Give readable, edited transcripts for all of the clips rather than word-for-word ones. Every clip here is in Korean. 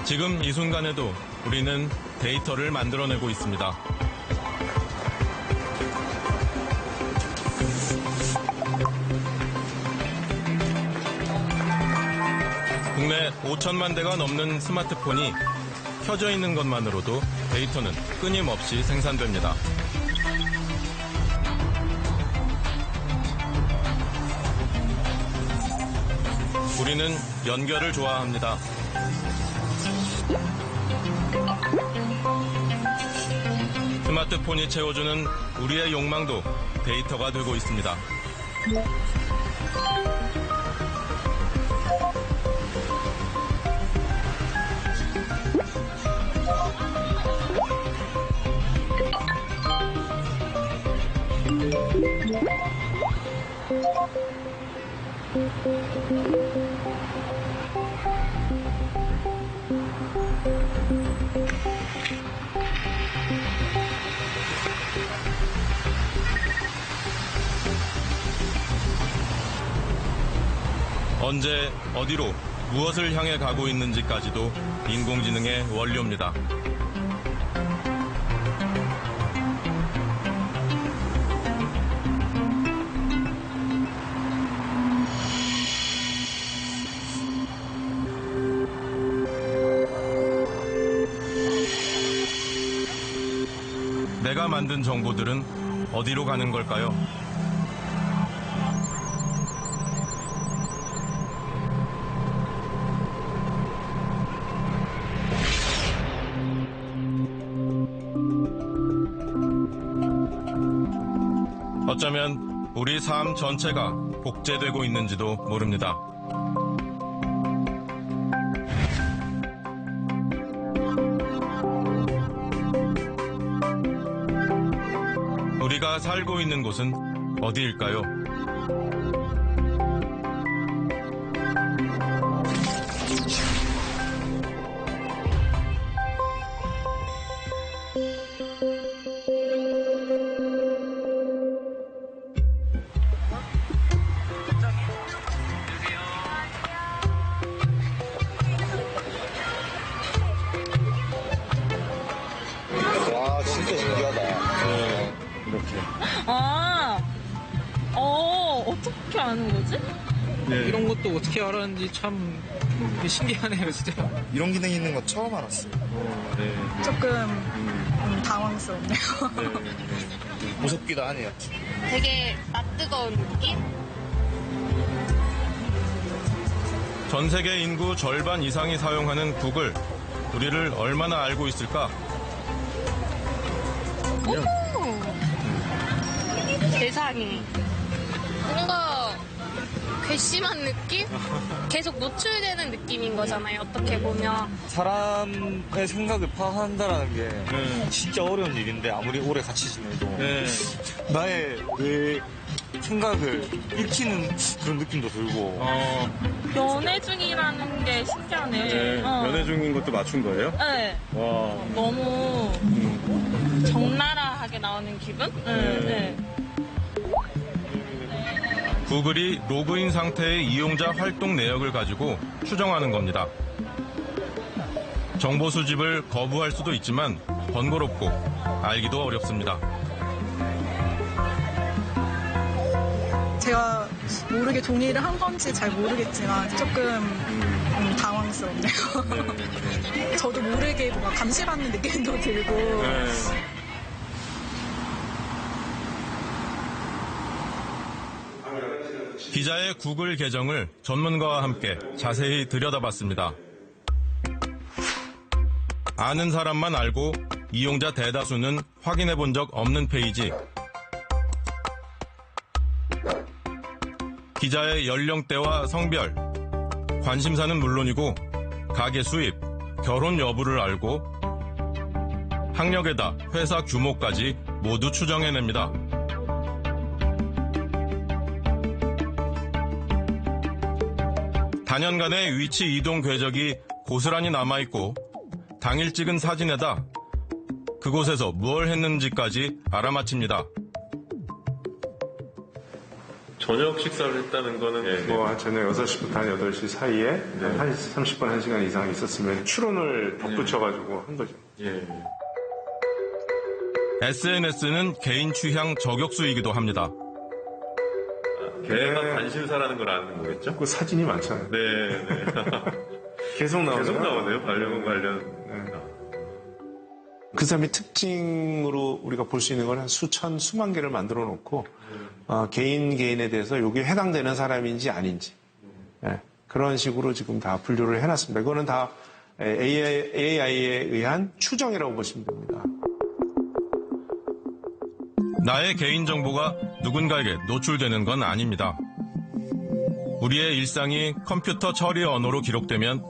지금 이 순간에도 우리는 데이터를 만들어내고 있습니다. 국내 5천만 대가 넘는 스마트폰이 켜져 있는 것만으로도 데이터는 끊임없이 생산됩니다. 우리는 연결을 좋아합니다. 스마트폰이 채워주는 우리의 욕망도 데이터가 되고 있습니다. 언제, 어디로, 무엇을 향해 가고 있는지까지도 인공지능의 원료입니다. 내가 만든 정보들은 어디로 가는 걸까요? 어쩌면 우리 삶 전체가 복제되고 있는지도 모릅니다. 우리가 살고 있는 곳은 어디일까요? 와, 진짜 신기하다. 이렇게. 어떻게 아는 거지? 네. 이런 것도 어떻게 알았는지 참 신기하네요, 진짜. 이런 기능이 있는 거 처음 알았어요. 네. 조금 당황스럽네요. 무섭기도 하네요. 되게 낯뜨거운 느낌? 전 세계 인구 절반 이상이 사용하는 구글. 우리를 얼마나 알고 있을까? 세상에. 뭔가 괘씸한 느낌? 계속 노출되는 느낌인 거잖아요, 어떻게 보면. 사람의 생각을 파악한다라는 게 진짜 어려운 일인데, 아무리 오래 같이 지내도 나의 뇌 생각을 읽히는 그런 느낌도 들고. 연애 중이라는 게 신기하네. 연애 중인 것도 맞춘 거예요? 네. 와. 너무 적나라하게 나오는 기분? 네. 구글이 로그인 상태의 이용자 활동 내역을 가지고 추정하는 겁니다. 정보 수집을 거부할 수도 있지만 번거롭고 알기도 어렵습니다. 제가 모르게 동의를 한 건지 잘 모르겠지만 조금 당황스럽네요. 저도 모르게 뭔가 감시받는 느낌도 들고. 기자의 구글 계정을 전문가와 함께 자세히 들여다봤습니다. 아는 사람만 알고 이용자 대다수는 확인해 본 적 없는 페이지. 기자의 연령대와 성별, 관심사는 물론이고 가계 수입, 결혼 여부를 알고 학력에다 회사 규모까지 모두 추정해냅니다. 단연간의 위치 이동 궤적이 고스란히 남아있고 당일 찍은 사진에다 그곳에서 무얼 했는지까지 알아맞힙니다. 저녁 식사를 했다는 거는 뭐 저녁 6시부터 한 8시 사이에 한 30분, 1시간 이상 있었으면 추론을 덧붙여가지고 한 거죠. SNS는 개인 취향 저격수이기도 합니다. 걔가 관심사라는 걸 아는 거겠죠? 그 사진이 많잖아요. 네. 계속 나오네요. 계속 나오네요. 반려견 관련. 그 사람의 특징으로 우리가 볼 수 있는 건 한 수천, 수만 개를 만들어 놓고 개인에 대해서 여기에 해당되는 사람인지 아닌지 그런 식으로 지금 다 분류를 해놨습니다. 이거는 다 AI에 의한 추정이라고 보시면 됩니다. 나의 개인정보가 누군가에게 노출되는 건 아닙니다. 우리의 일상이 컴퓨터 처리 언어로 기록되면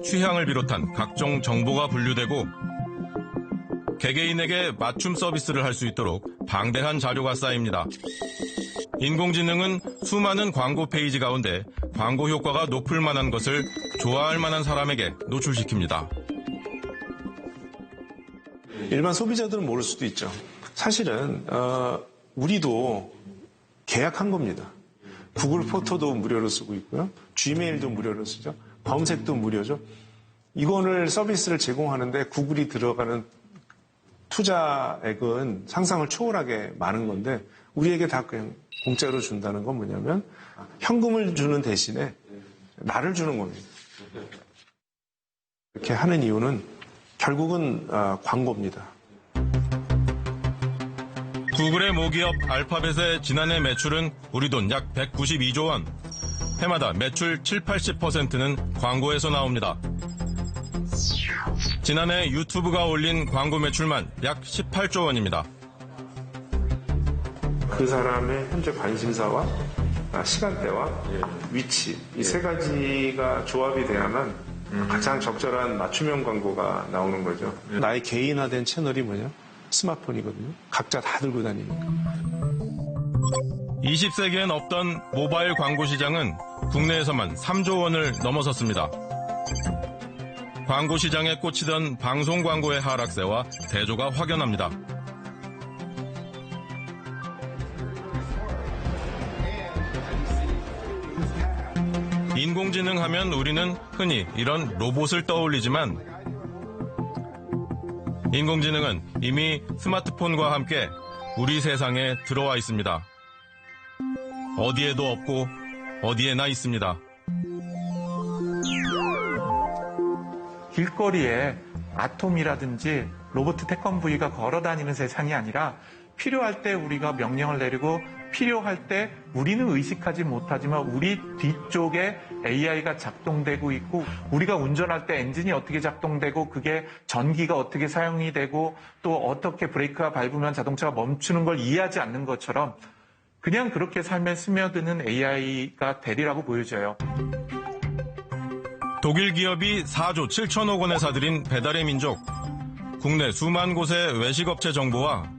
취향을 비롯한 각종 정보가 분류되고 개개인에게 맞춤 서비스를 할 수 있도록 방대한 자료가 쌓입니다. 인공지능은 수많은 광고 페이지 가운데 광고 효과가 높을 만한 것을 좋아할 만한 사람에게 노출시킵니다. 일반 소비자들은 모를 수도 있죠. 사실은 우리도 계약한 겁니다. 구글 포토도 무료로 쓰고 있고요. 지메일도 무료로 쓰죠. 검색도 무료죠. 이거를 서비스를 제공하는데 구글이 들어가는 투자액은 상상을 초월하게 많은 건데 우리에게 다 그냥 공짜로 준다는 건 뭐냐면 현금을 주는 대신에 나를 주는 겁니다. 이렇게 하는 이유는 결국은 광고입니다. 구글의 모기업 알파벳의 지난해 매출은 우리 돈 약 192조 원. 해마다 매출 7-80%는 광고에서 나옵니다. 지난해 유튜브가 올린 광고 매출만 약 18조 원입니다. 그 사람의 현재 관심사와 시간대와 위치 이 세 가지가 조합이 돼야만 가장 적절한 맞춤형 광고가 나오는 거죠. 나의 개인화된 채널이 뭐냐? 스마트폰이거든요. 각자 다 들고 다니니까. 20세기엔 없던 모바일 광고 시장은 국내에서만 3조 원을 넘어섰습니다. 광고 시장에 꽂히던 방송 광고의 하락세와 대조가 확연합니다. 인공지능 하면 우리는 흔히 이런 로봇을 떠올리지만 인공지능은 이미 스마트폰과 함께 우리 세상에 들어와 있습니다. 어디에도 없고 어디에나 있습니다. 길거리에 아톰이라든지 로봇 태권브이가 걸어다니는 세상이 아니라 필요할 때 우리가 명령을 내리고 필요할 때 우리는 의식하지 못하지만 우리 뒤쪽에 AI가 작동되고 있고 우리가 운전할 때 엔진이 어떻게 작동되고 그게 전기가 어떻게 사용이 되고 또 어떻게 브레이크가 밟으면 자동차가 멈추는 걸 이해하지 않는 것처럼 그냥 그렇게 삶에 스며드는 AI가 되리라고 보여져요. 독일 기업이 4조 7천억 원에 사들인 배달의 민족. 국내 수만 곳의 외식업체 정보와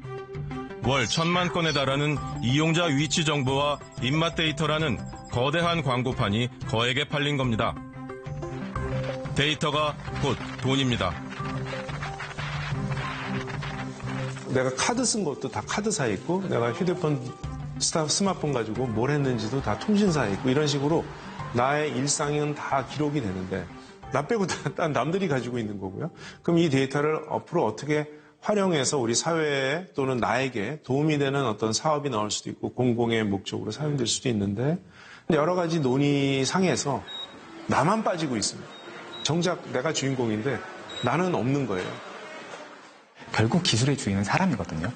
월 1,000만 건에 달하는 이용자 위치 정보와 입맛 데이터라는 거대한 광고판이 거액에 팔린 겁니다. 데이터가 곧 돈입니다. 내가 카드 쓴 것도 다 카드사에 있고 내가 휴대폰, 스마트폰 가지고 뭘 했는지도 다 통신사에 있고 이런 식으로 나의 일상은 다 기록이 되는데 나 빼고 다 남들이 가지고 있는 거고요. 그럼 이 데이터를 앞으로 어떻게 활용해서 우리 사회에 또는 나에게 도움이 되는 어떤 사업이 나올 수도 있고 공공의 목적으로 사용될 수도 있는데 여러 가지 논의상에서 나만 빠지고 있습니다. 정작 내가 주인공인데 나는 없는 거예요. 결국 기술의 주인은 사람이거든요.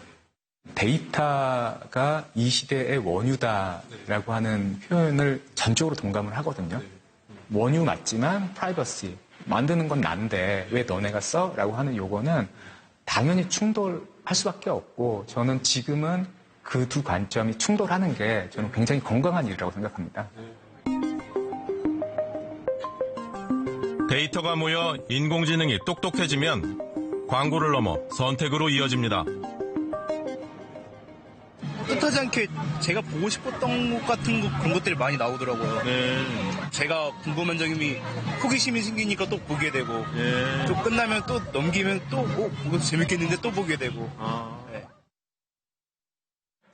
데이터가 이 시대의 원유다라고 하는 표현을 전적으로 동감을 하거든요. 원유 맞지만 프라이버시, 만드는 건 난데 왜 너네가 써? 라고 하는 요거는 당연히 충돌할 수밖에 없고 저는 지금은 그 두 관점이 충돌하는 게 저는 굉장히 건강한 일이라고 생각합니다. 데이터가 모여 인공지능이 똑똑해지면 광고를 넘어 선택으로 이어집니다. 뜻하지 않게 제가 보고 싶었던 것 같은 그런 것들이 많이 나오더라고요. 제가 궁금한 점이 호기심이 생기니까 또 보게 되고 또 끝나면 또 넘기면 또 이거 재밌겠는데 또 보게 되고. 네.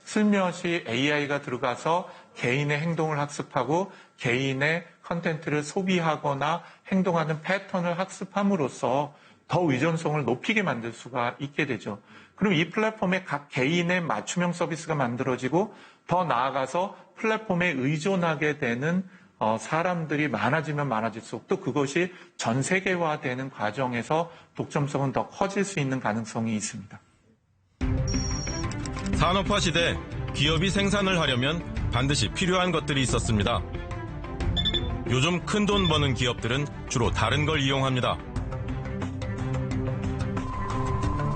슬며시 AI가 들어가서 개인의 행동을 학습하고 개인의 컨텐츠를 소비하거나 행동하는 패턴을 학습함으로써 더 의존성을 높이게 만들 수가 있게 되죠. 그럼 이 플랫폼에 각 개인의 맞춤형 서비스가 만들어지고 더 나아가서 플랫폼에 의존하게 되는 사람들이 많아지면 많아질수록 또 그것이 전 세계화되는 과정에서 독점성은 더 커질 수 있는 가능성이 있습니다. 산업화 시대 기업이 생산을 하려면 반드시 필요한 것들이 있었습니다. 요즘 큰 돈 버는 기업들은 주로 다른 걸 이용합니다.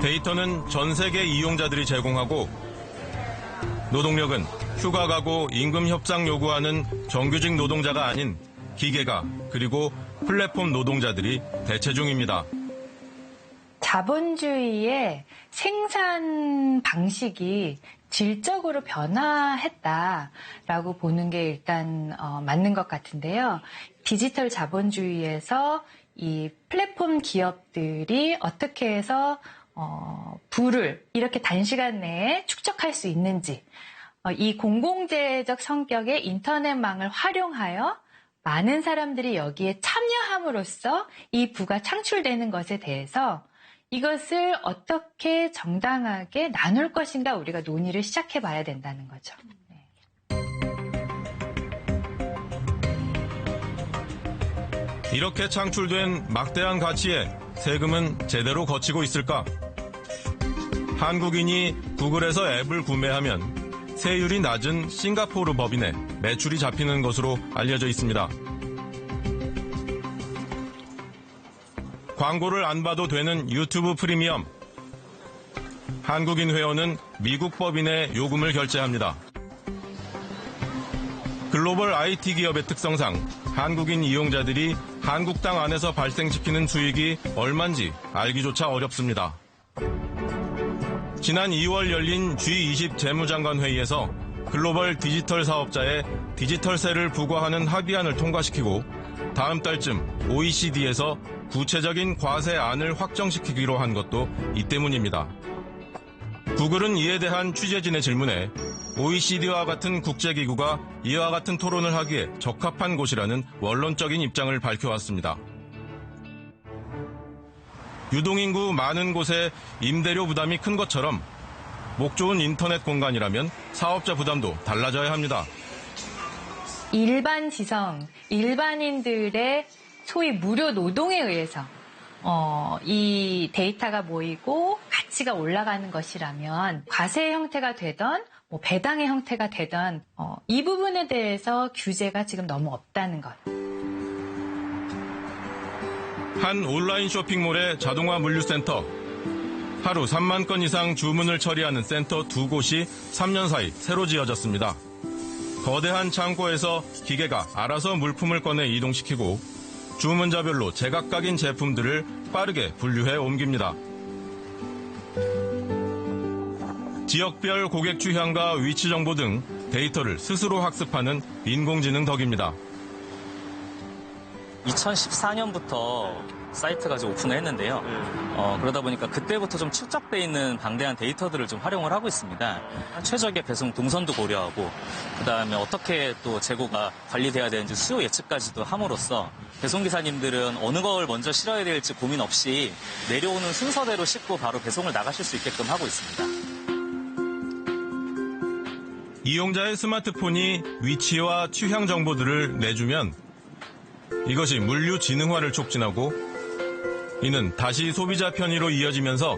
데이터는 전 세계 이용자들이 제공하고 노동력은 휴가 가고 임금 협상 요구하는 정규직 노동자가 아닌 기계가 그리고 플랫폼 노동자들이 대체 중입니다. 자본주의의 생산 방식이 질적으로 변화했다라고 보는 게 일단 맞는 것 같은데요. 디지털 자본주의에서 이 플랫폼 기업들이 어떻게 해서 부를 이렇게 단시간 내에 축적할 수 있는지, 이 공공재적 성격의 인터넷망을 활용하여 많은 사람들이 여기에 참여함으로써 이 부가 창출되는 것에 대해서 이것을 어떻게 정당하게 나눌 것인가 우리가 논의를 시작해 봐야 된다는 거죠. 이렇게 창출된 막대한 가치에 세금은 제대로 거치고 있을까? 한국인이 구글에서 앱을 구매하면 세율이 낮은 싱가포르 법인에 매출이 잡히는 것으로 알려져 있습니다. 광고를 안 봐도 되는 유튜브 프리미엄. 한국인 회원은 미국 법인에 요금을 결제합니다. 글로벌 IT 기업의 특성상 한국인 이용자들이 한국 땅 안에서 발생시키는 수익이 얼만지 알기조차 어렵습니다. 지난 2월 열린 G20 재무장관 회의에서 글로벌 디지털 사업자의 디지털세를 부과하는 합의안을 통과시키고 다음 달쯤 OECD에서 구체적인 과세안을 확정시키기로 한 것도 이 때문입니다. 구글은 이에 대한 취재진의 질문에 OECD와 같은 국제기구가 이와 같은 토론을 하기에 적합한 곳이라는 원론적인 입장을 밝혀왔습니다. 유동인구 많은 곳에 임대료 부담이 큰 것처럼 목 좋은 인터넷 공간이라면 사업자 부담도 달라져야 합니다. 일반 지성, 일반인들의 소위 무료 노동에 의해서 이 데이터가 모이고 가치가 올라가는 것이라면 과세 형태가 되던 배당의 형태가 되던 이 부분에 대해서 규제가 지금 너무 없다는 것. 한 온라인 쇼핑몰의 자동화 물류센터. 하루 3만 건 이상 주문을 처리하는 센터 2곳이 3년 사이 새로 지어졌습니다. 거대한 창고에서 기계가 알아서 물품을 꺼내 이동시키고 주문자별로 제각각인 제품들을 빠르게 분류해 옮깁니다. 지역별 고객 취향과 위치 정보 등 데이터를 스스로 학습하는 인공지능 덕입니다. 2014년부터 사이트가 이제 오픈을 했는데요. 그러다 보니까 그때부터 좀 축적돼 있는 방대한 데이터들을 좀 활용을 하고 있습니다. 최적의 배송 동선도 고려하고 그다음에 어떻게 또 재고가 관리돼야 되는지 수요 예측까지도 함으로써 배송기사님들은 어느 걸 먼저 실어야 될지 고민 없이 내려오는 순서대로 싣고 바로 배송을 나가실 수 있게끔 하고 있습니다. 이용자의 스마트폰이 위치와 취향 정보들을 내주면 이것이 물류 지능화를 촉진하고 이는 다시 소비자 편의로 이어지면서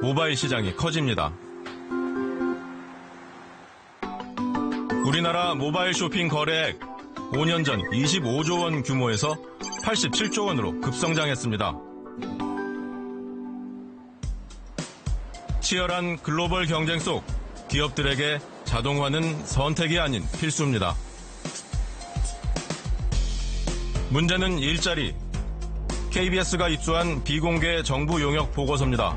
모바일 시장이 커집니다. 우리나라 모바일 쇼핑 거래액 5년 전 25조 원 규모에서 87조 원으로 급성장했습니다. 치열한 글로벌 경쟁 속 기업들에게 자동화는 선택이 아닌 필수입니다. 문제는 일자리, KBS가 입수한 비공개 정부 용역 보고서입니다.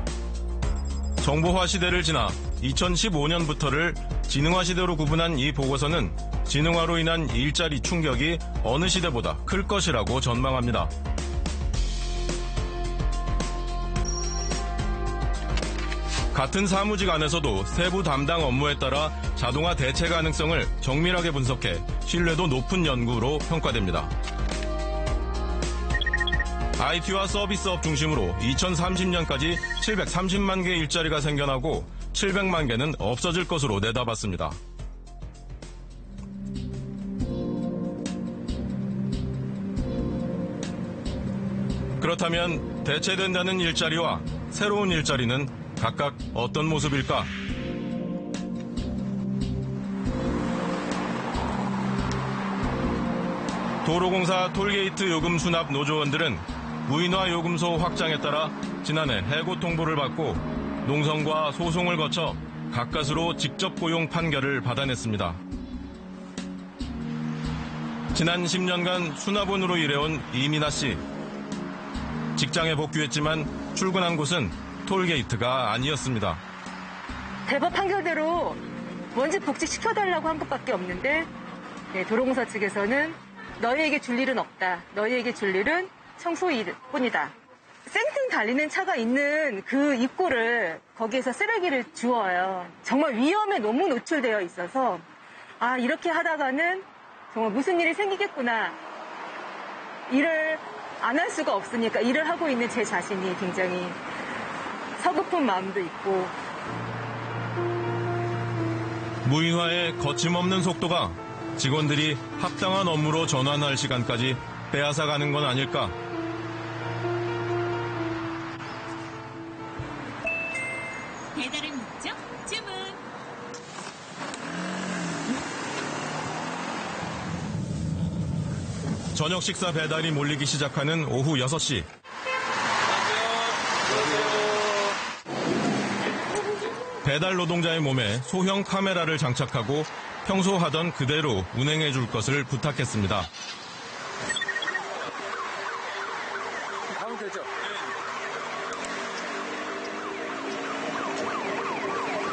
정보화 시대를 지나 2015년부터를 지능화 시대로 구분한 이 보고서는 지능화로 인한 일자리 충격이 어느 시대보다 클 것이라고 전망합니다. 같은 사무직 안에서도 세부 담당 업무에 따라 자동화 대체 가능성을 정밀하게 분석해 신뢰도 높은 연구로 평가됩니다. IT와 서비스업 중심으로 2030년까지 730만 개의 일자리가 생겨나고 700만 개는 없어질 것으로 내다봤습니다. 그렇다면 대체된다는 일자리와 새로운 일자리는 각각 어떤 모습일까? 도로공사 톨게이트 요금 수납 노조원들은 무인화 요금소 확장에 따라 지난해 해고 통보를 받고 농성과 소송을 거쳐 가까스로 직접 고용 판결을 받아냈습니다. 지난 10년간 수납원으로 일해온 이민아 씨. 직장에 복귀했지만 출근한 곳은 톨게이트가 아니었습니다. 대법 판결대로 원직 복직 시켜달라고 한 것밖에 없는데 도로공사 측에서는 너희에게 줄 일은 없다. 너희에게 줄 일은 청소일뿐이다. 쌩쌩 달리는 차가 있는 그 입구를 거기에서 쓰레기를 주워요. 정말 위험에 너무 노출되어 있어서 아 이렇게 하다가는 정말 무슨 일이 생기겠구나. 일을 안 할 수가 없으니까 일을 하고 있는 제 자신이 굉장히 서글픈 마음도 있고 무인화의 거침없는 속도가 직원들이 합당한 업무로 전환할 시간까지 빼앗아가는 건 아닐까? 배달의 목적 주문. 저녁 식사 배달이 몰리기 시작하는 오후 6시. 배달 노동자의 몸에 소형 카메라를 장착하고 평소 하던 그대로 운행해 줄 것을 부탁했습니다. 가면 되죠?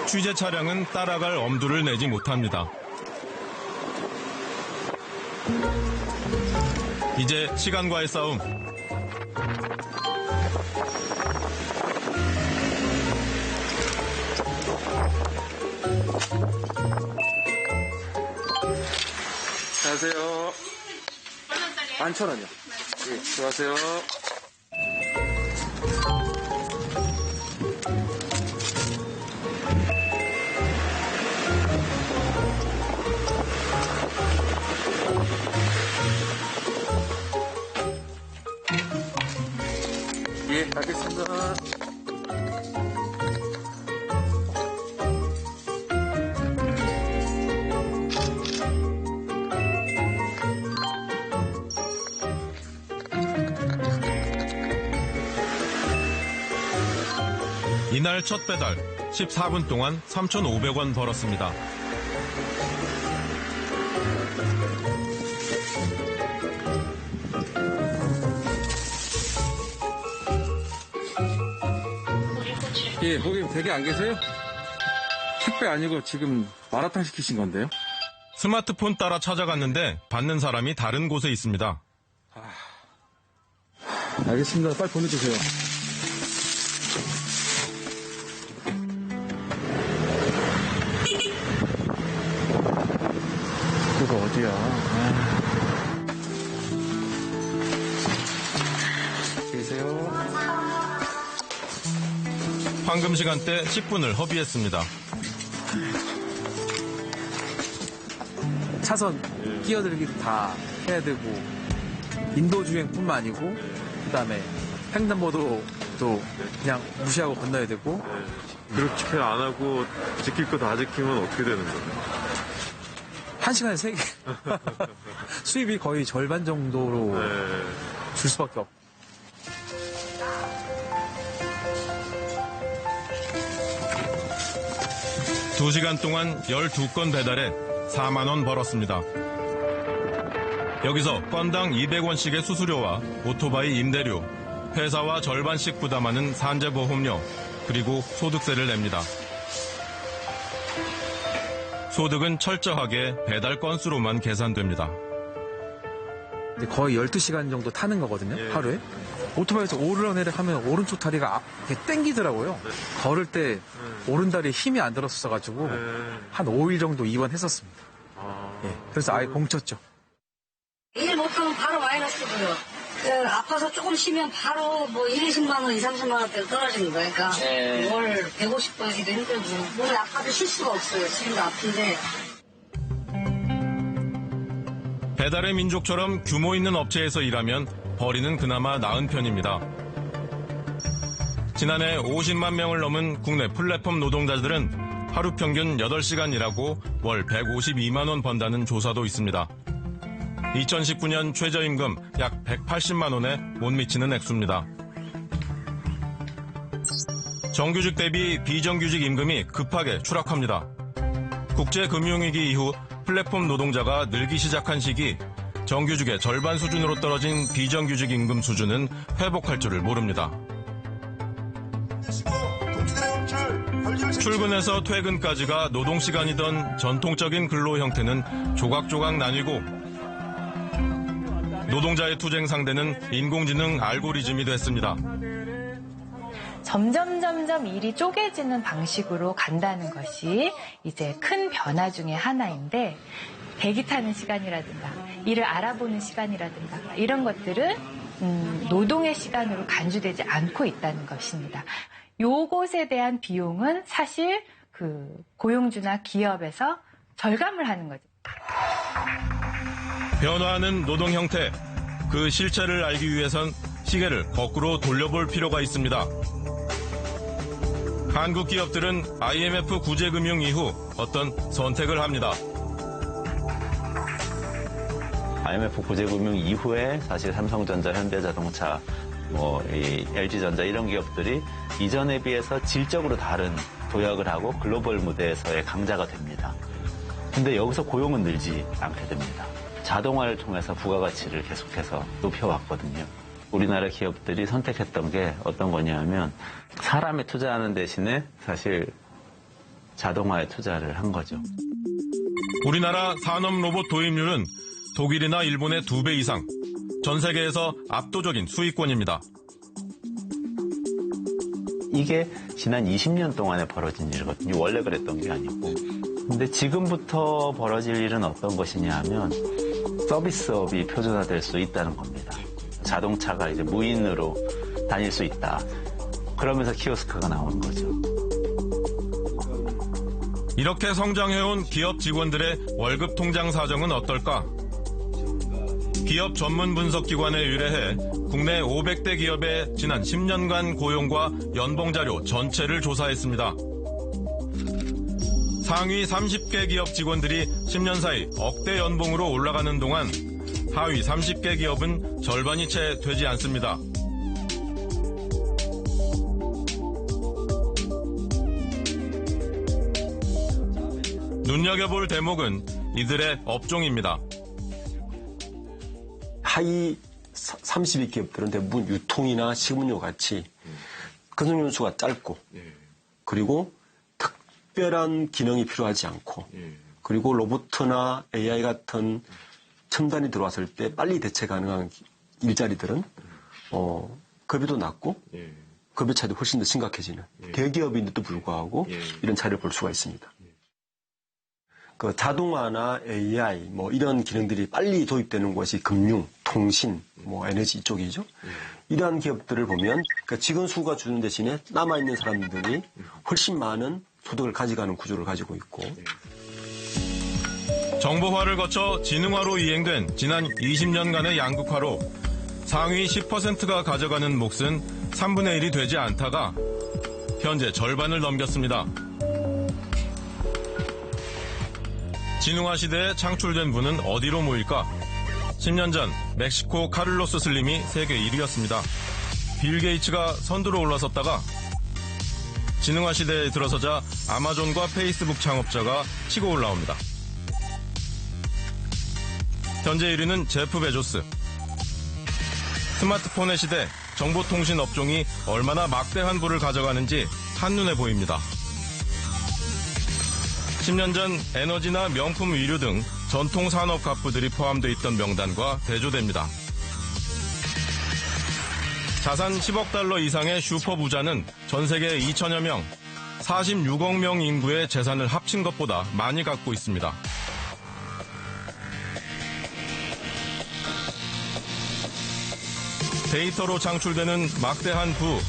취재 차량은 따라갈 엄두를 내지 못합니다. 이제 시간과의 싸움. 안녕하세요. 11,000원이요. 네, 수고하세요. 예, 알겠습니다. 이날 첫 배달 14분 동안 3,500원 벌었습니다. 예, 고객님 댁에 안 계세요? 택배 아니고 지금 마라탕 시키신 건데요? 스마트폰 따라 찾아갔는데 받는 사람이 다른 곳에 있습니다. 알겠습니다. 빨리 보내주세요. 그거 어디야? 계세요? 황금 시간대 10분을 허비했습니다. 차선 끼어들기도 다 해야 되고 인도주행뿐만 아니고 그다음에 횡단보도도 그냥 무시하고 건너야 되고 그렇게 안 하고 지킬 거 다 지키면 어떻게 되는 거예요? 1시간에 3개 수입이 거의 절반 정도로 줄 수밖에 없고 2시간 동안 12건 배달에 4만 원 벌었습니다. 여기서 건당 200원씩의 수수료와 오토바이 임대료, 회사와 절반씩 부담하는 산재보험료, 그리고 소득세를 냅니다. 소득은 철저하게 배달 건수로만 계산됩니다. 거의 12시간 정도 타는 거거든요, 하루에. 오토바이에서 오르내려 하면 오른쪽 다리가 이렇게 땡기더라고요. 걸을 때 오른다리에 힘이 안 들었어가지고 한 5일 정도 입원했었습니다. 그래서 아예 공쳤죠. 일 못하면 바로 마이너스고요. 아파서 조금 쉬면 바로 뭐 1, 20만 원, 2, 30만 원대로 떨어지는 거예요. 그러니까 뭘 150번이기도 힘들고 몸이 아파도 쉴 수가 없어요. 지금도 아픈데. 배달의 민족처럼 규모 있는 업체에서 일하면 벌이는 그나마 나은 편입니다. 지난해 50만 명을 넘은 국내 플랫폼 노동자들은 하루 평균 8시간 일하고 월 152만 원 번다는 조사도 있습니다. 2019년 최저임금 약 180만 원에 못 미치는 액수입니다. 정규직 대비 비정규직 임금이 급하게 추락합니다. 국제금융위기 이후 플랫폼 노동자가 늘기 시작한 시기 정규직의 절반 수준으로 떨어진 비정규직 임금 수준은 회복할 줄을 모릅니다. 출근에서 퇴근까지가 노동시간이던 전통적인 근로 형태는 조각조각 나뉘고 노동자의 투쟁 상대는 인공지능 알고리즘이 됐습니다. 점점 일이 쪼개지는 방식으로 간다는 것이 이제 큰 변화 중에 하나인데 대기 타는 시간이라든가 일을 알아보는 시간이라든가 이런 것들은 노동의 시간으로 간주되지 않고 있다는 것입니다. 요것에 대한 비용은 사실 그 고용주나 기업에서 절감을 하는 거죠. 변화하는 노동 형태, 그 실체를 알기 위해선 시계를 거꾸로 돌려볼 필요가 있습니다. 한국 기업들은 IMF 구제금융 이후 어떤 선택을 합니다. IMF 구제금융 이후에 사실 삼성전자, 현대자동차, LG전자 이런 기업들이 이전에 비해서 질적으로 다른 도약을 하고 글로벌 무대에서의 강자가 됩니다. 근데 여기서 고용은 늘지 않게 됩니다. 자동화를 통해서 부가가치를 계속해서 높여왔거든요. 우리나라 기업들이 선택했던 게 어떤 거냐면 사람에 투자하는 대신에 사실 자동화에 투자를 한 거죠. 우리나라 산업 로봇 도입률은 독일이나 일본의 2배 이상, 전 세계에서 압도적인 수익권입니다. 이게 지난 20년 동안에 벌어진 일이거든요. 원래 그랬던 게 아니고. 근데 지금부터 벌어질 일은 어떤 것이냐 하면 서비스업이 표준화될 수 있다는 겁니다. 자동차가 이제 무인으로 다닐 수 있다. 그러면서 키오스크가 나오는 거죠. 이렇게 성장해온 기업 직원들의 월급 통장 사정은 어떨까? 기업 전문 분석기관에 의뢰해 국내 500대 기업의 지난 10년간 고용과 연봉 자료 전체를 조사했습니다. 상위 30개 기업 직원들이 10년 사이 억대 연봉으로 올라가는 동안 하위 30개 기업은 절반이 채 되지 않습니다. 눈여겨볼 대목은 이들의 업종입니다. 하위 32 기업들은 대부분 유통이나 식음료 같이 근속 연수가 짧고 그리고 특별한 기능이 필요하지 않고 그리고 로봇이나 AI 같은 첨단이 들어왔을 때 빨리 대체 가능한 일자리들은 급여도 낮고 급여 차이도 훨씬 더 심각해지는 대기업인데도 불구하고 이런 차이를 볼 수가 있습니다. 그 자동화나 AI 이런 기능들이 빨리 도입되는 것이 금융, 통신, 에너지 이쪽이죠. 이러한 기업들을 보면 그러니까 직원 수가 주는 대신에 남아있는 사람들이 훨씬 많은 소득을 가져가는 구조를 가지고 있고 정보화를 거쳐 지능화로 이행된 지난 20년간의 양극화로 상위 10%가 가져가는 몫은 3분의 1이 되지 않다가 현재 절반을 넘겼습니다. 지능화 시대에 창출된 부는 어디로 모일까? 10년 전 멕시코 카를로스 슬림이 세계 1위였습니다. 빌 게이츠가 선두로 올라섰다가 지능화 시대에 들어서자 아마존과 페이스북 창업자가 치고 올라옵니다. 현재 1위는 제프 베조스. 스마트폰의 시대, 정보통신 업종이 얼마나 막대한 부를 가져가는지 한눈에 보입니다. 10년 전 에너지나 명품 의류 등 전통 산업 갑부들이 포함되어 있던 명단과 대조됩니다. 자산 10억 달러 이상의 슈퍼부자는 전 세계 2천여 명, 46억 명 인구의 재산을 합친 것보다 많이 갖고 있습니다. 데이터로 창출되는 막대한 부,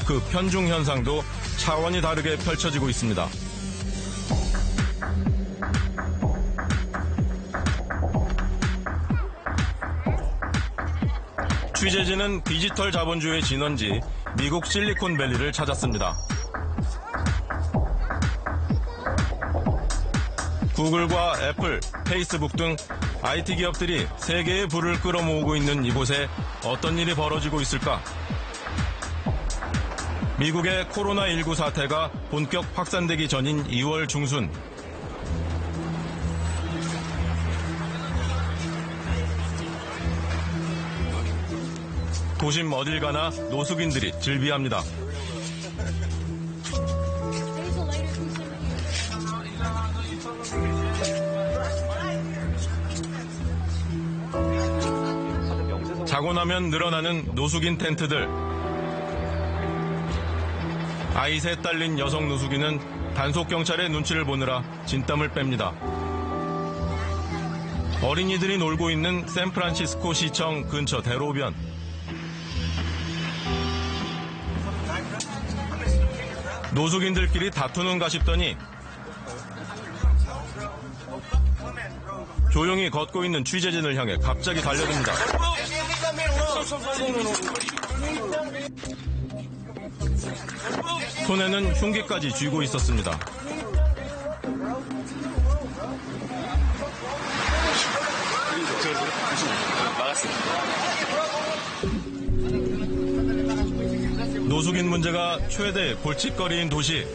그 편중 현상도 차원이 다르게 펼쳐지고 있습니다. 취재진은 디지털 자본주의의 진원지 미국 실리콘밸리를 찾았습니다. 구글과 애플, 페이스북 등 IT 기업들이 세계의 부를 끌어모으고 있는 이곳에 어떤 일이 벌어지고 있을까? 미국의 코로나19 사태가 본격 확산되기 전인 2월 중순. 도심 어딜 가나 노숙인들이 즐비합니다. 자고 나면 늘어나는 노숙인 텐트들. 아이 셋 딸린 여성 노숙인은 단속경찰의 눈치를 보느라 진땀을 뺍니다. 어린이들이 놀고 있는 샌프란시스코 시청 근처 대로변. 노숙인들끼리 다투는가 싶더니 조용히 걷고 있는 취재진을 향해 갑자기 달려듭니다. 손에는 흉기까지 쥐고 있었습니다. 노숙인 문제가 최대 골칫거리인 도시.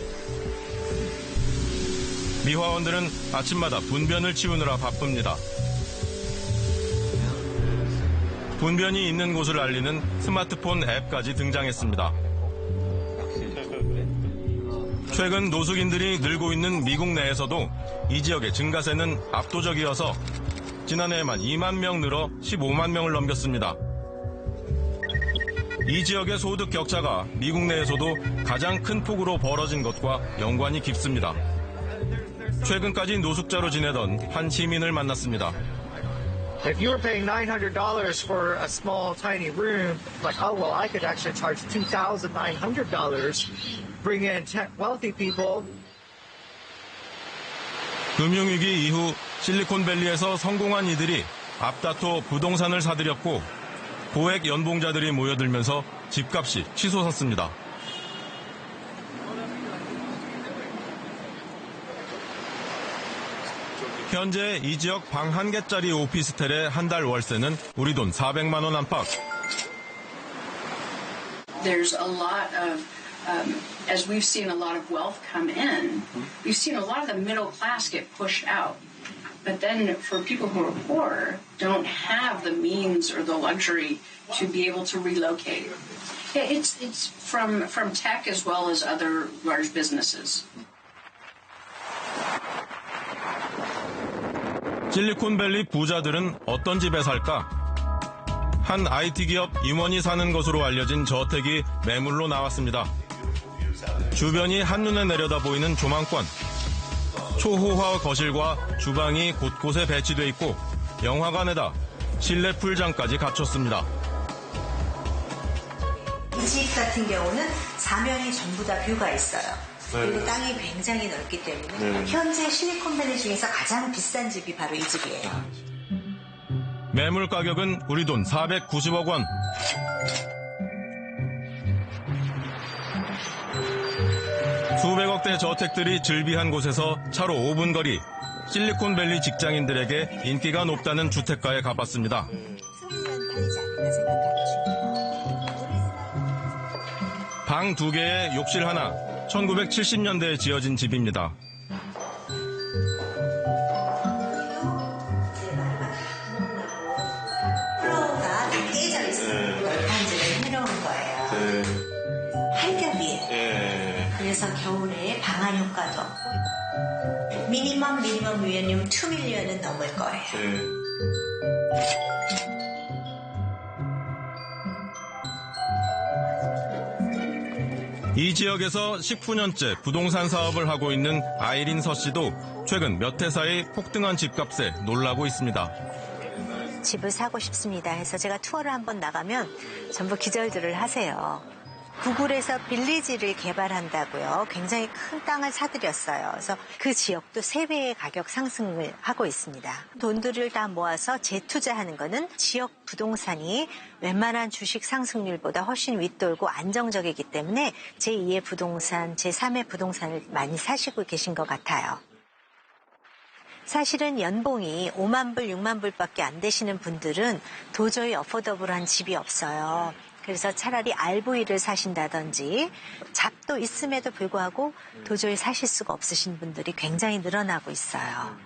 미화원들은 아침마다 분변을 치우느라 바쁩니다. 분변이 있는 곳을 알리는 스마트폰 앱까지 등장했습니다. 최근 노숙인들이 늘고 있는 미국 내에서도 이 지역의 증가세는 압도적이어서 지난해에만 2만 명 늘어 15만 명을 넘겼습니다. 이 지역의 소득 격차가 미국 내에서도 가장 큰 폭으로 벌어진 것과 연관이 깊습니다. 최근까지 노숙자로 지내던 한 시민을 만났습니다. If you were paying $900 for a small, tiny room, like, oh, well, I could actually charge $2,900, bring in 10 wealthy people. 금융위기 이후 실리콘밸리에서 성공한 이들이 앞다퉈 부동산을 사들였고 고액 연봉자들이 모여들면서 집값이 치솟았습니다. 현재 이 지역 방 1개짜리 오피스텔의 한 달 월세는 우리 돈 400만 원 안팎. There's a lot of, as we've seen a lot of wealth come in, we've seen a lot of the middle class get pushed out. But then for people who are poor, don't have the means or the luxury to be able to relocate. It's from tech as well as other large businesses. 실리콘밸리 부자들은 어떤 집에 살까? 한 IT 기업 임원이 사는 것으로 알려진 저택이 매물로 나왔습니다. 주변이 한눈에 내려다 보이는 조망권. 초호화 거실과 주방이 곳곳에 배치돼 있고 영화관에다 실내 풀장까지 갖췄습니다. 이 집 같은 경우는 4면이 전부 다 뷰가 있어요. 그리고 네. 땅이 굉장히 넓기 때문에 네. 현재 실리콘밸리 중에서 가장 비싼 집이 바로 이 집이에요. 매물 가격은 우리 돈 490억 원. 수백억대 저택들이 즐비한 곳에서 차로 5분 거리, 실리콘밸리 직장인들에게 인기가 높다는 주택가에 가봤습니다. 방 2개에 욕실 하나, 1970년대에 지어진 집입니다. 플로어가 다 깨져 있어요. 열판지를 해놓은 거예요. 강한 효과도 미니멈 유연율 2밀리언은 넘을 거예요. 이 지역에서 19년째 부동산 사업을 하고 있는 아이린 서 씨도 최근 몇 해 사이 폭등한 집값에 놀라고 있습니다. 집을 사고 싶습니다 해서 제가 투어를 한번 나가면 전부 기절들을 하세요. 구글에서 빌리지를 개발한다고요. 굉장히 큰 땅을 사들였어요. 그래서 그 지역도 3배의 가격 상승을 하고 있습니다. 돈들을 다 모아서 재투자하는 거는 지역 부동산이 웬만한 주식 상승률보다 훨씬 윗돌고 안정적이기 때문에 제2의 부동산, 제3의 부동산을 많이 사시고 계신 것 같아요. 사실은 연봉이 5만 불, 6만 불밖에 안 되시는 분들은 도저히 어포더블한 집이 없어요. 그래서 차라리 RV를 사신다든지 잡도 있음에도 불구하고 도저히 사실 수가 없으신 분들이 굉장히 늘어나고 있어요.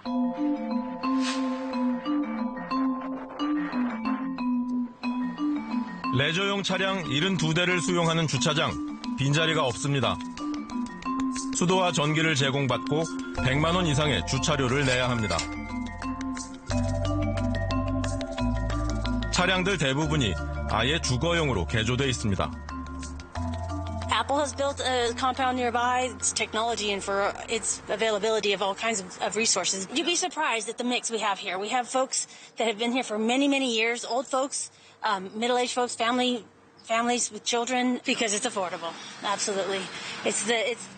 레저용 차량 72대를 수용하는 주차장, 빈자리가 없습니다. 수도와 전기를 제공받고 100만 원 이상의 주차료를 내야 합니다. 차량들 대부분이 아예 주거용으로 개조돼 있습니다. Apple has built a compound nearby. It's technology and for its availability of all kinds of resources. You'd be surprised at the mix we have here. We have folks that have been here for many, many years, old folks, middle-aged folks, families with children, because it's affordable. Absolutely. It's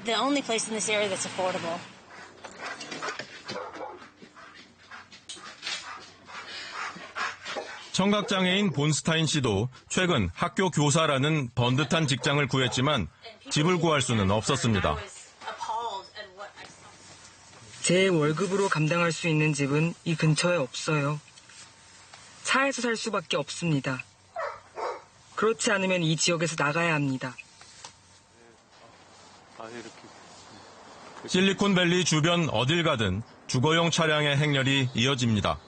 the only place in this area that's affordable. 청각장애인 본스타인 씨도 최근 학교 교사라는 번듯한 직장을 구했지만 집을 구할 수는 없었습니다. 제 월급으로 감당할 수 있는 집은 이 근처에 없어요. 차에서 살 수밖에 없습니다. 그렇지 않으면 이 지역에서 나가야 합니다. 실리콘밸리 주변 어딜 가든 주거용 차량의 행렬이 이어집니다.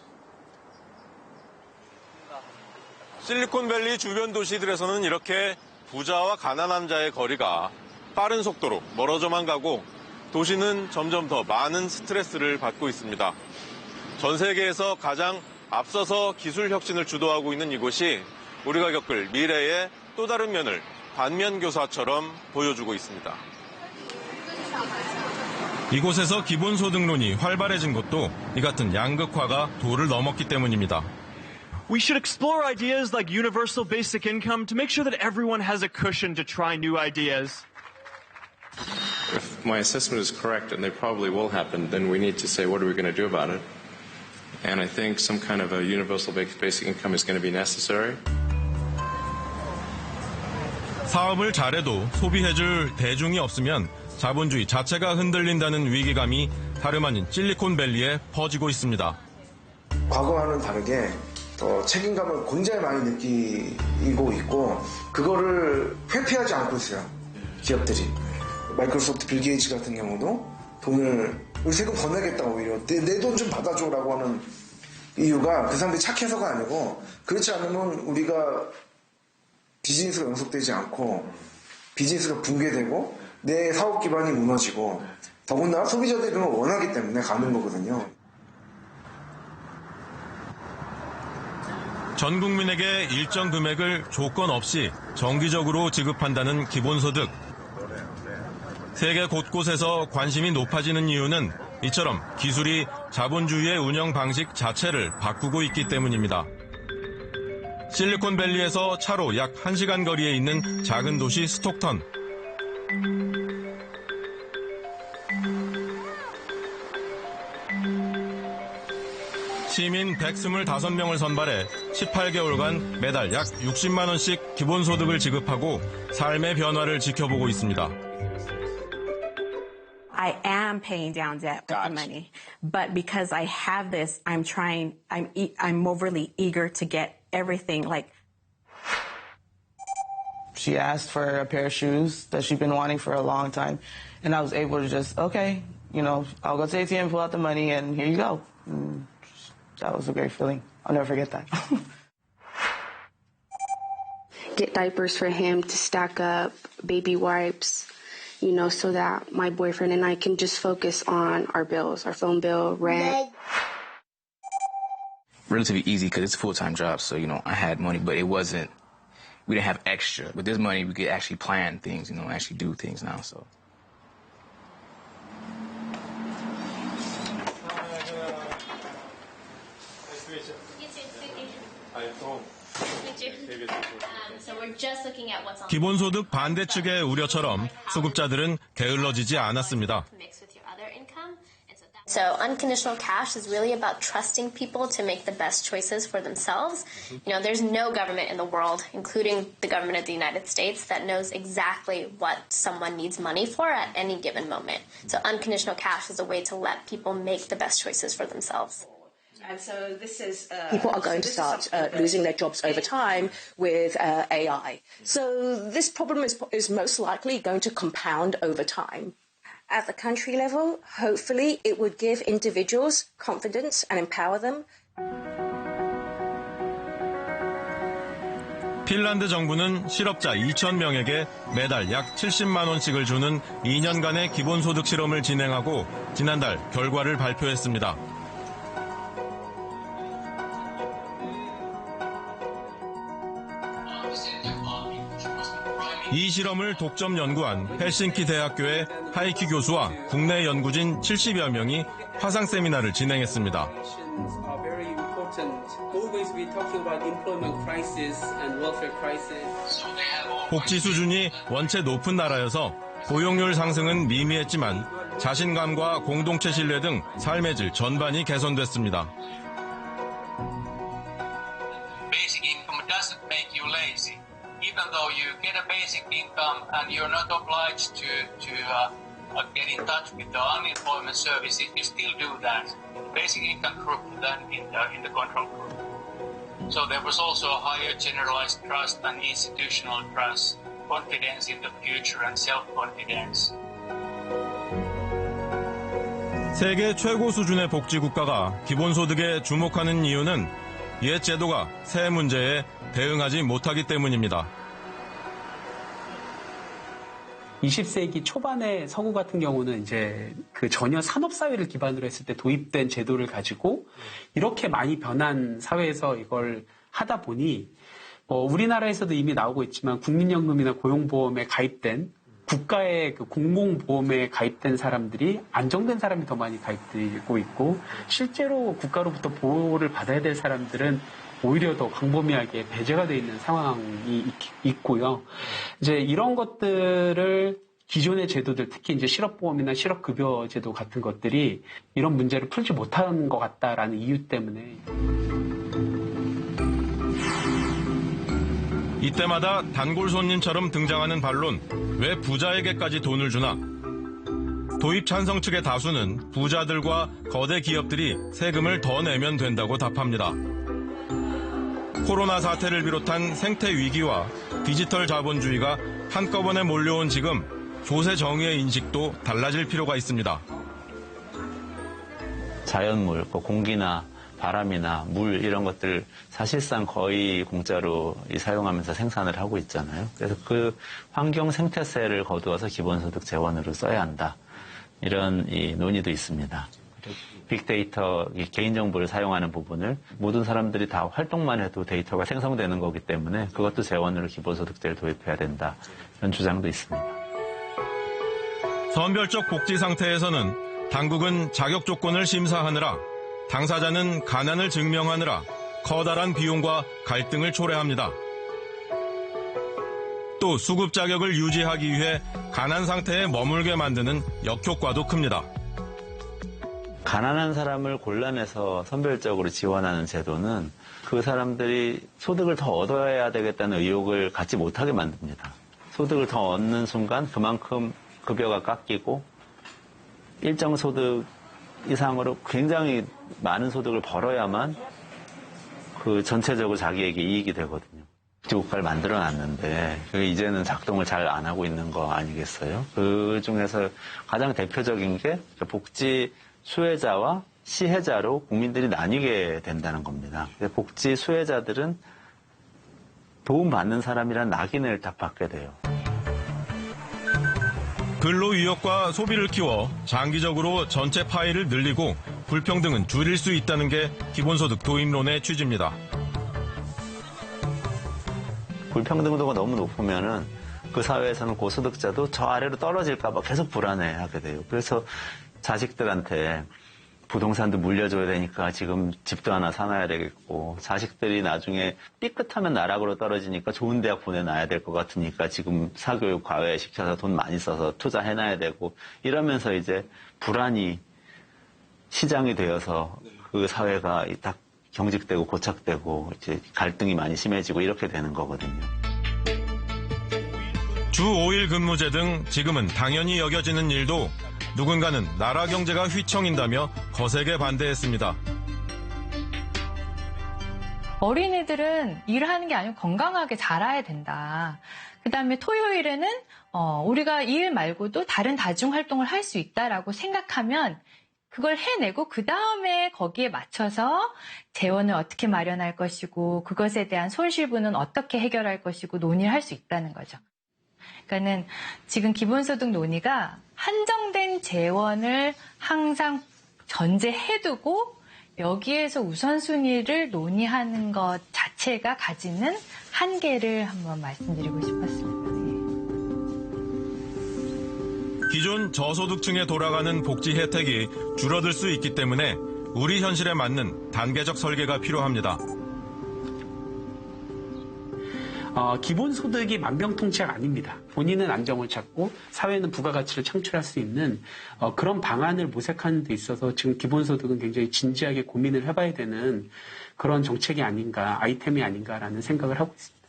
실리콘밸리 주변 도시들에서는 이렇게 부자와 가난한 자의 거리가 빠른 속도로 멀어져만 가고 도시는 점점 더 많은 스트레스를 받고 있습니다. 전 세계에서 가장 앞서서 기술 혁신을 주도하고 있는 이곳이 우리가 겪을 미래의 또 다른 면을 반면교사처럼 보여주고 있습니다. 이곳에서 기본소득론이 활발해진 것도 이 같은 양극화가 도를 넘었기 때문입니다. We should explore ideas like universal basic income to make sure that everyone has a cushion to try new ideas. If my assessment is correct, and they probably will happen, then we need to say, what are we going to do about it? And I think some kind of a universal basic income is going to be necessary. 사업을 잘해도 소비해줄 대중이 없으면 자본주의 자체가 흔들린다는 위기감이 다름 아닌 실리콘밸리에 퍼지고 있습니다. 과거와는 다르게 책임감을 굉장히 많이 느끼고 있고 그거를 회피하지 않고 있어요. 기업들이. 마이크로소프트 빌 게이츠 같은 경우도 돈을 우리 세금 더 내겠다 오히려 내 돈 좀 받아줘라고 하는 이유가 그 사람들이 착해서가 아니고 그렇지 않으면 우리가 비즈니스가 연속되지 않고 비즈니스가 붕괴되고 내 사업 기반이 무너지고 더군다나 소비자들이 그런 걸 원하기 때문에 가는 거거든요. 전 국민에게 일정 금액을 조건 없이 정기적으로 지급한다는 기본소득. 세계 곳곳에서 관심이 높아지는 이유는 이처럼 기술이 자본주의의 운영 방식 자체를 바꾸고 있기 때문입니다. 실리콘밸리에서 차로 약 1시간 거리에 있는 작은 도시 스톡턴. 시민 125명을 선발해 18개월간 매달 약 60만 원씩 기본소득을 지급하고 삶의 변화를 지켜보고 있습니다. I am paying down debt with the money, but because I have this, I'm overly eager to get everything. Like, she asked for a pair of shoes that she'd been wanting for a long time, and I was able to just, okay, I'll go to the ATM, pull out the money, and here you go. And that was a great feeling. I'll never forget that. Get diapers for him to stack up, baby wipes, you know, so that my boyfriend and I can just focus on our bills, our phone bill, rent. Relatively easy because it's a full-time job, so, you know, I had money, but we didn't have extra. With this money, we could actually plan things, you know, actually do things now, so. 기본소득 반대 측의 우려처럼 수급자들은 게을러지지 않았습니다. So unconditional cash is really about trusting people to make the best choices for themselves. You know, there's no government in the world, including the government of the United States, that knows exactly what someone needs money for at any given moment. So unconditional cash is a way to let people make the best choices for themselves. And so this is people are going to start losing their jobs over time with AI. So this problem is most likely going to compound over time. At the country level, hopefully it would give individuals confidence and empower them. 핀란드 정부는 실업자 2,000명에게 매달 약 70만 원씩을 주는 2년간의 기본소득 실험을 진행하고 지난달 결과를 발표했습니다. 이 실험을 독점 연구한 헬싱키 대학교의 하이키 교수와 국내 연구진 70여 명이 화상 세미나를 진행했습니다. 복지 수준이 원체 높은 나라여서 고용률 상승은 미미했지만 자신감과 공동체 신뢰 등 삶의 질 전반이 개선됐습니다. Even though you get a basic income and you're not obliged to get in touch with the unemployment service, if you still do that, basic income group then in the control group. So there was also a higher generalized trust and institutional trust, confidence in the future and self-confidence. 세계 최고 수준의 복지 국가가 기본소득에 주목하는 이유는 옛 제도가 새 문제에 대응하지 못하기 때문입니다. 20세기 초반의 서구 같은 경우는 이제 그 전혀 산업사회를 기반으로 했을 때 도입된 제도를 가지고 이렇게 많이 변한 사회에서 이걸 하다 보니 우리나라에서도 이미 나오고 있지만 국민연금이나 고용보험에 가입된 국가의 그 공공보험에 가입된 사람들이 안정된 사람이 더 많이 가입되고 있고 실제로 국가로부터 보호를 받아야 될 사람들은 오히려 더 광범위하게 배제가 되어 있는 상황이 있고요. 이제 이런 것들을 기존의 제도들, 특히 이제 실업보험이나 실업급여 제도 같은 것들이 이런 문제를 풀지 못한 것 같다라는 이유 때문에. 이때마다 단골 손님처럼 등장하는 반론, 왜 부자에게까지 돈을 주나? 도입 찬성 측의 다수는 부자들과 거대 기업들이 세금을 더 내면 된다고 답합니다. 코로나 사태를 비롯한 생태 위기와 디지털 자본주의가 한꺼번에 몰려온 지금 조세 정의의 인식도 달라질 필요가 있습니다. 자연물, 공기나 바람이나 물 이런 것들 사실상 거의 공짜로 사용하면서 생산을 하고 있잖아요. 그래서 그 환경 생태세를 거두어서 기본소득 재원으로 써야 한다. 이런 논의도 있습니다. 빅데이터, 개인정보를 사용하는 부분을 모든 사람들이 다 활동만 해도 데이터가 생성되는 거기 때문에 그것도 재원으로 기본소득제를 도입해야 된다. 이런 주장도 있습니다. 선별적 복지 상태에서는 당국은 자격 조건을 심사하느라 당사자는 가난을 증명하느라 커다란 비용과 갈등을 초래합니다. 또 수급 자격을 유지하기 위해 가난 상태에 머물게 만드는 역효과도 큽니다. 가난한 사람을 골라내서 선별적으로 지원하는 제도는 그 사람들이 소득을 더 얻어야 되겠다는 의욕을 갖지 못하게 만듭니다. 소득을 더 얻는 순간 그만큼 급여가 깎이고 일정 소득 이상으로 굉장히 많은 소득을 벌어야만 그 전체적으로 자기에게 이익이 되거든요. 복지국가를 만들어놨는데 그게 이제는 작동을 잘 안 하고 있는 거 아니겠어요? 그 중에서 가장 대표적인 게 복지 수혜자와 시혜자로 국민들이 나뉘게 된다는 겁니다. 복지 수혜자들은 도움받는 사람이란 낙인을 딱 받게 돼요. 근로의욕과 소비를 키워 장기적으로 전체 파이를 늘리고 불평등은 줄일 수 있다는 게 기본소득 도입론의 취지입니다. 불평등도가 너무 높으면은 그 사회에서는 고소득자도 저 아래로 떨어질까봐 계속 불안해하게 돼요. 그래서 자식들한테 부동산도 물려줘야 되니까 지금 집도 하나 사놔야 되겠고, 자식들이 나중에 삐끗하면 나락으로 떨어지니까 좋은 대학 보내놔야 될 것 같으니까 지금 사교육 과외시켜서 돈 많이 써서 투자해놔야 되고, 이러면서 이제 불안이 시장이 되어서 그 사회가 딱 경직되고 고착되고 이제 갈등이 많이 심해지고 이렇게 되는 거거든요. 주 5일 근무제 등 지금은 당연히 여겨지는 일도 누군가는 나라 경제가 휘청인다며 거세게 반대했습니다. 어린이들은 일하는 게 아니고 건강하게 자라야 된다. 그다음에 토요일에는 우리가 이 일 말고도 다른 다중활동을 할 수 있다라고 생각하면 그걸 해내고 그다음에 거기에 맞춰서 재원을 어떻게 마련할 것이고 그것에 대한 손실분은 어떻게 해결할 것이고 논의를 할 수 있다는 거죠. 그러니까는 지금 기본소득 논의가 한정된 재원을 항상 전제해두고 여기에서 우선순위를 논의하는 것 자체가 가지는 한계를 한번 말씀드리고 싶었습니다. 기존 저소득층에 돌아가는 복지 혜택이 줄어들 수 있기 때문에 우리 현실에 맞는 단계적 설계가 필요합니다. 기본소득이 만병통치약 아닙니다. 본인은 안정을 찾고 사회는 부가가치를 창출할 수 있는 그런 방안을 모색하는 데 있어서 지금 기본소득은 굉장히 진지하게 고민을 해봐야 되는 그런 정책이 아닌가, 아이템이 아닌가라는 생각을 하고 있습니다.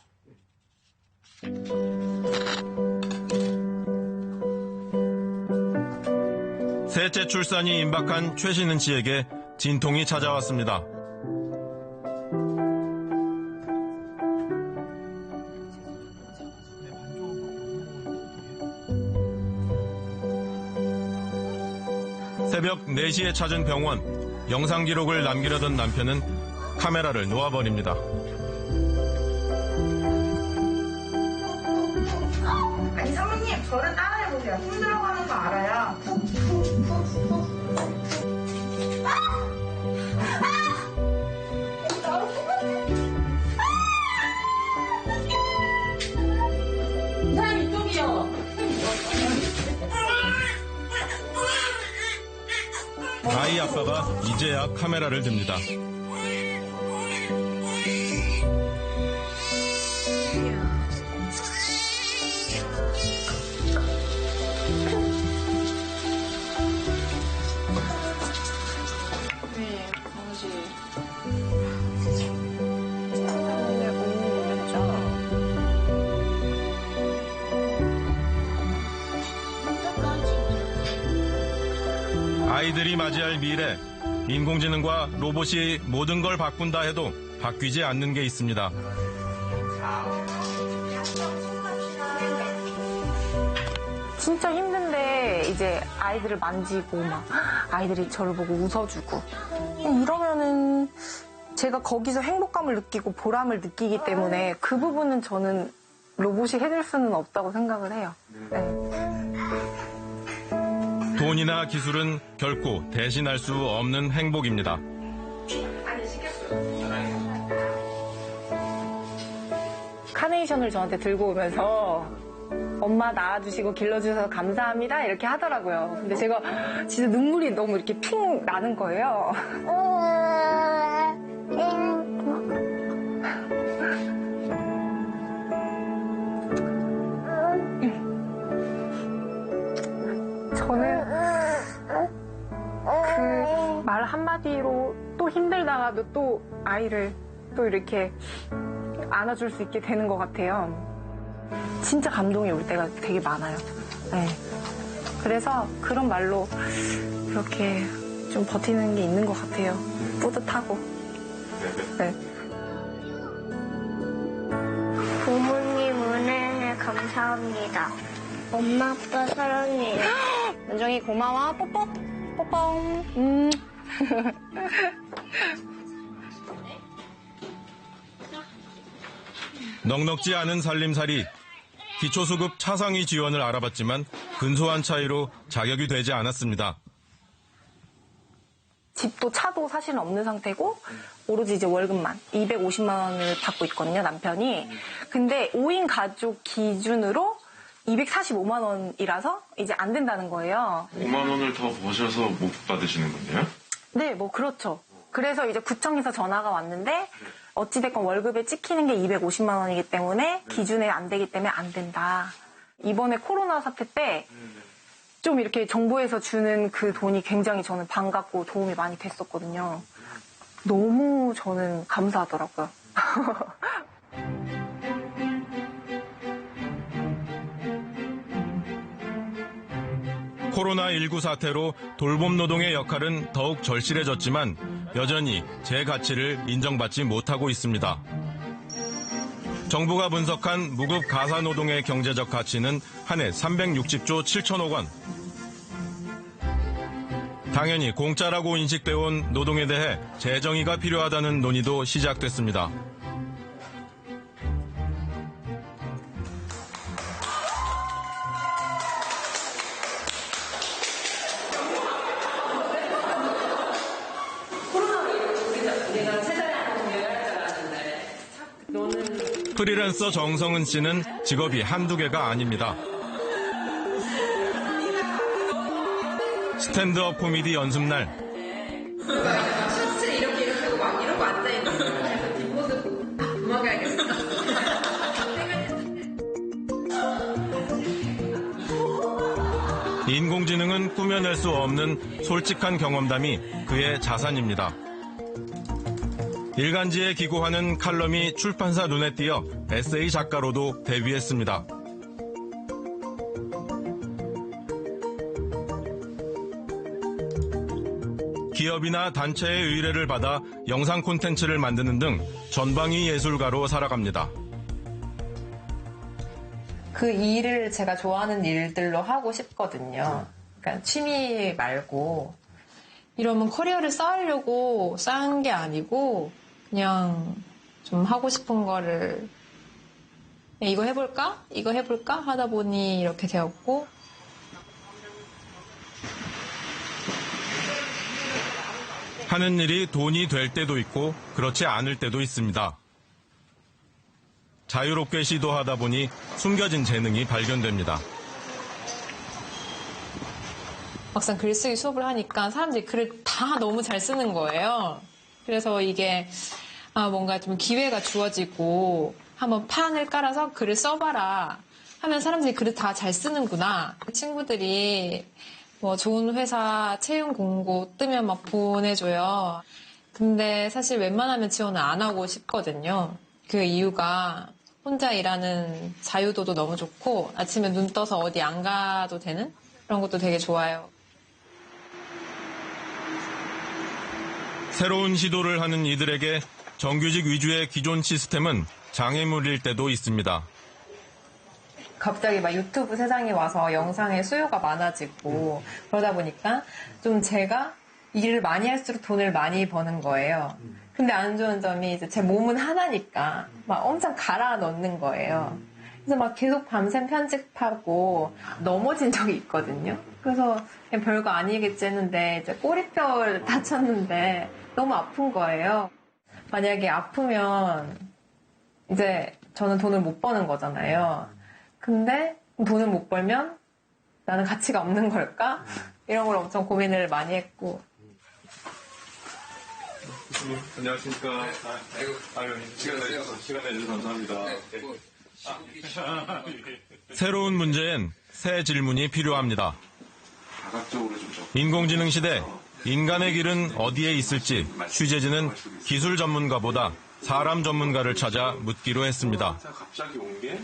셋째 출산이 임박한 최신은 씨에게 진통이 찾아왔습니다. 새벽 4시에 찾은 병원, 영상 기록을 남기려던 남편은 카메라를 놓아버립니다. 아니 사모님 저를 따라해보세요. 힘들어가는 거 알아요. 사람 이쪽이요. 아이 아빠가 이제야 카메라를 듭니다. 아이들이 맞이할 미래, 인공지능과 로봇이 모든 걸 바꾼다 해도 바뀌지 않는 게 있습니다. 진짜 힘든데 이제 아이들을 만지고 막 아이들이 저를 보고 웃어주고 이러면은 제가 거기서 행복감을 느끼고 보람을 느끼기 때문에 그 부분은 저는 로봇이 해줄 수는 없다고 생각을 해요. 네. 돈이나 기술은 결코 대신할 수 없는 행복입니다. 카네이션을 저한테 들고 오면서 엄마 낳아주시고 길러주셔서 감사합니다 이렇게 하더라고요. 근데 제가 진짜 눈물이 너무 이렇게 핑 나는 거예요. 저는 그 말 한마디로 또 힘들다가도 또 아이를 또 이렇게 안아줄 수 있게 되는 것 같아요. 진짜 감동이 올 때가 되게 많아요. 네. 그래서 그런 말로 이렇게 좀 버티는 게 있는 것 같아요. 뿌듯하고. 네. 부모님 은혜 감사합니다. 엄마 아빠 사랑해요. 은정이 고마워. 뽀뽀. 뽀뽀. 넉넉지 않은 살림살이, 기초수급 차상위 지원을 알아봤지만 근소한 차이로 자격이 되지 않았습니다. 집도 차도 사실은 없는 상태고 오로지 이제 월급만 250만 원을 받고 있거든요, 남편이. 근데 5인 가족 기준으로 245만 원이라서 이제 안 된다는 거예요. 5만 원을 더 버셔서 못 받으시는 건데요? 네, 뭐 그렇죠. 그래서 이제 구청에서 전화가 왔는데 어찌됐건 월급에 찍히는 게 250만 원이기 때문에 기준에 안 되기 때문에 안 된다. 이번에 코로나 사태 때 좀 이렇게 정부에서 주는 그 돈이 굉장히 저는 반갑고 도움이 많이 됐었거든요. 너무 저는 감사하더라고요. 코로나19 사태로 돌봄 노동의 역할은 더욱 절실해졌지만 여전히 제 가치를 인정받지 못하고 있습니다. 정부가 분석한 무급 가사 노동의 경제적 가치는 한 해 360조 7천억 원. 당연히 공짜라고 인식되어 온 노동에 대해 재정의가 필요하다는 논의도 시작됐습니다. 프리랜서 정성은 씨는 직업이 한두 개가 아닙니다. 스탠드업 코미디 연습날. 셔츠 이렇게 막 이러고 앉아있는 뒷모습 도망가야겠어. 인공지능은 꾸며낼 수 없는 솔직한 경험담이 그의 자산입니다. 일간지에 기고하는 칼럼이 출판사 눈에 띄어 에세이 작가로도 데뷔했습니다. 기업이나 단체의 의뢰를 받아 영상 콘텐츠를 만드는 등 전방위 예술가로 살아갑니다. 그 일을 제가 좋아하는 일들로 하고 싶거든요. 그러니까 취미 말고 이러면 커리어를 쌓으려고 쌓은 게 아니고 그냥 좀 하고 싶은 거를 이거 해볼까? 이거 해볼까? 하다 보니 이렇게 되었고 하는 일이 돈이 될 때도 있고 그렇지 않을 때도 있습니다. 자유롭게 시도하다 보니 숨겨진 재능이 발견됩니다. 막상 글쓰기 수업을 하니까 사람들이 글을 다 너무 잘 쓰는 거예요. 그래서 이게 뭔가 좀 기회가 주어지고 한번 판을 깔아서 글을 써봐라 하면 사람들이 글을 다 잘 쓰는구나. 친구들이 뭐 좋은 회사 채용 공고 뜨면 막 보내줘요. 근데 사실 웬만하면 지원을 안 하고 싶거든요. 그 이유가 혼자 일하는 자유도도 너무 좋고 아침에 눈 떠서 어디 안 가도 되는 그런 것도 되게 좋아요. 새로운 시도를 하는 이들에게 정규직 위주의 기존 시스템은 장애물일 때도 있습니다. 갑자기 막 유튜브 세상에 와서 영상의 수요가 많아지고 그러다 보니까 좀 제가 일을 많이 할수록 돈을 많이 버는 거예요. 근데 안 좋은 점이 이제 제 몸은 하나니까 막 엄청 갈아 넣는 거예요. 그래서 막 계속 밤샘 편집하고 넘어진 적이 있거든요. 그래서 그냥 별거 아니겠지 했는데 이제 꼬리뼈를 다쳤는데 너무 아픈 거예요. 만약에 아프면 이제 저는 돈을 못 버는 거잖아요. 근데 돈을 못 벌면 나는 가치가 없는 걸까? 이런 걸 엄청 고민을 많이 했고. 안녕하십니까. 시간 내주셔서 감사합니다. 새로운 문제엔 새 질문이 필요합니다. 인공지능 시대, 인간의 길은 어디에 있을지 취재진은 기술 전문가보다 사람 전문가를 찾아 묻기로 했습니다. 갑자기 온 게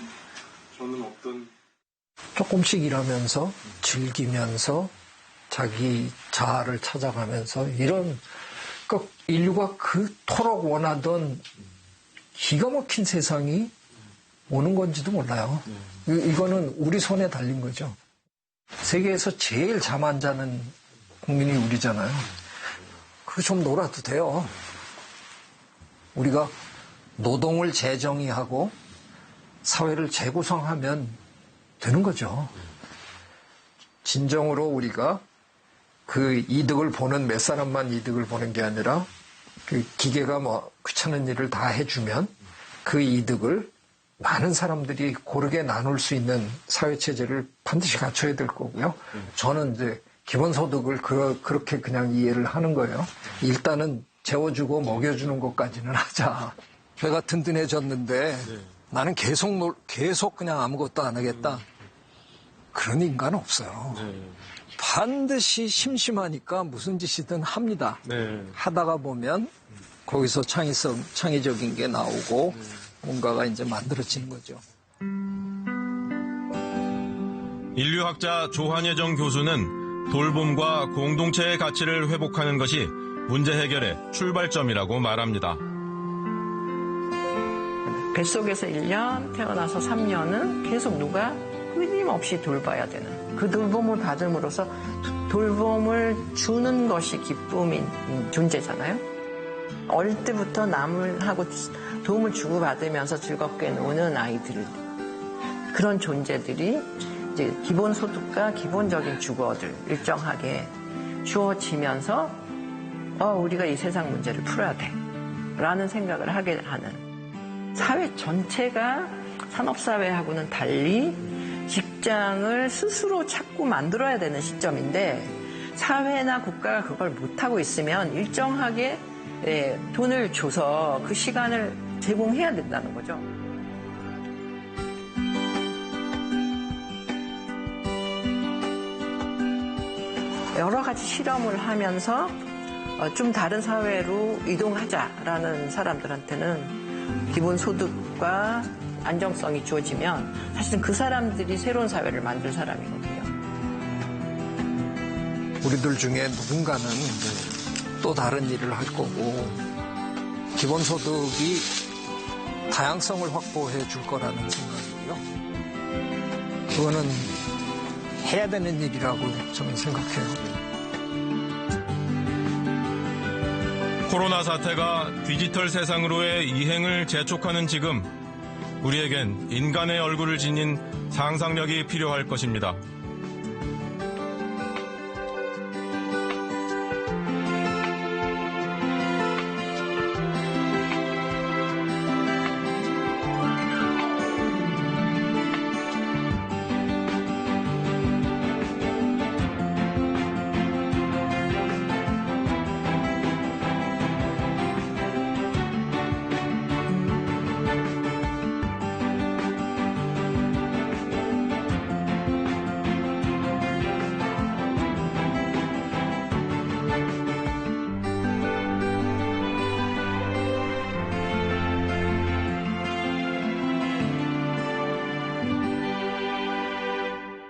저는 어떤 조금씩 일하면서 즐기면서 자기 자아를 찾아가면서 이런 인류가 그토록 원하던 기가 막힌 세상이 오는 건지도 몰라요. 이거는 우리 손에 달린 거죠. 세계에서 제일 잠 안 자는 국민이 우리잖아요. 그거 좀 놀아도 돼요. 우리가 노동을 재정의하고 사회를 재구성하면 되는 거죠. 진정으로 우리가 그 이득을 보는 몇 사람만 이득을 보는 게 아니라 그 기계가 뭐 귀찮은 일을 다 해주면 그 이득을 많은 사람들이 고르게 나눌 수 있는 사회체제를 반드시 갖춰야 될 거고요. 저는 이제 기본소득을 그렇게 그냥 이해를 하는 거예요. 일단은 재워주고 먹여주는 것까지는 하자. 배가 든든해졌는데 나는 계속 그냥 아무것도 안 하겠다. 그런 인간 없어요. 반드시 심심하니까 무슨 짓이든 합니다. 하다가 보면 거기서 창의적인 게 나오고 뭔가가 이제 만들어지는 거죠. 인류학자 조한예정 교수는 돌봄과 공동체의 가치를 회복하는 것이 문제 해결의 출발점이라고 말합니다. 뱃속에서 1년, 태어나서 3년은 계속 누가 끊임없이 돌봐야 되는, 그 돌봄을 받음으로써 돌봄을 주는 것이 기쁨인 존재잖아요. 어릴 때부터 남을하고 도움을 주고받으면서 즐겁게 노는 아이들, 그런 존재들이 이제 기본소득과 기본적인 주거들 일정하게 주어지면서 우리가 이 세상 문제를 풀어야 돼 라는 생각을 하게 하는, 사회 전체가 산업사회하고는 달리 직장을 스스로 찾고 만들어야 되는 시점인데, 사회나 국가가 그걸 못하고 있으면 일정하게 돈을 줘서 그 시간을 제공해야 된다는 거죠. 여러 가지 실험을 하면서 좀 다른 사회로 이동하자라는 사람들한테는 기본소득과 안정성이 주어지면 사실은 그 사람들이 새로운 사회를 만들 사람이거든요. 우리들 중에 누군가는 또 다른 일을 할 거고 기본소득이 다양성을 확보해 줄 거라는 생각이고요. 그거는 해야 되는 일이라고 저는 생각해요. 코로나 사태가 디지털 세상으로의 이행을 재촉하는 지금, 우리에겐 인간의 얼굴을 지닌 상상력이 필요할 것입니다.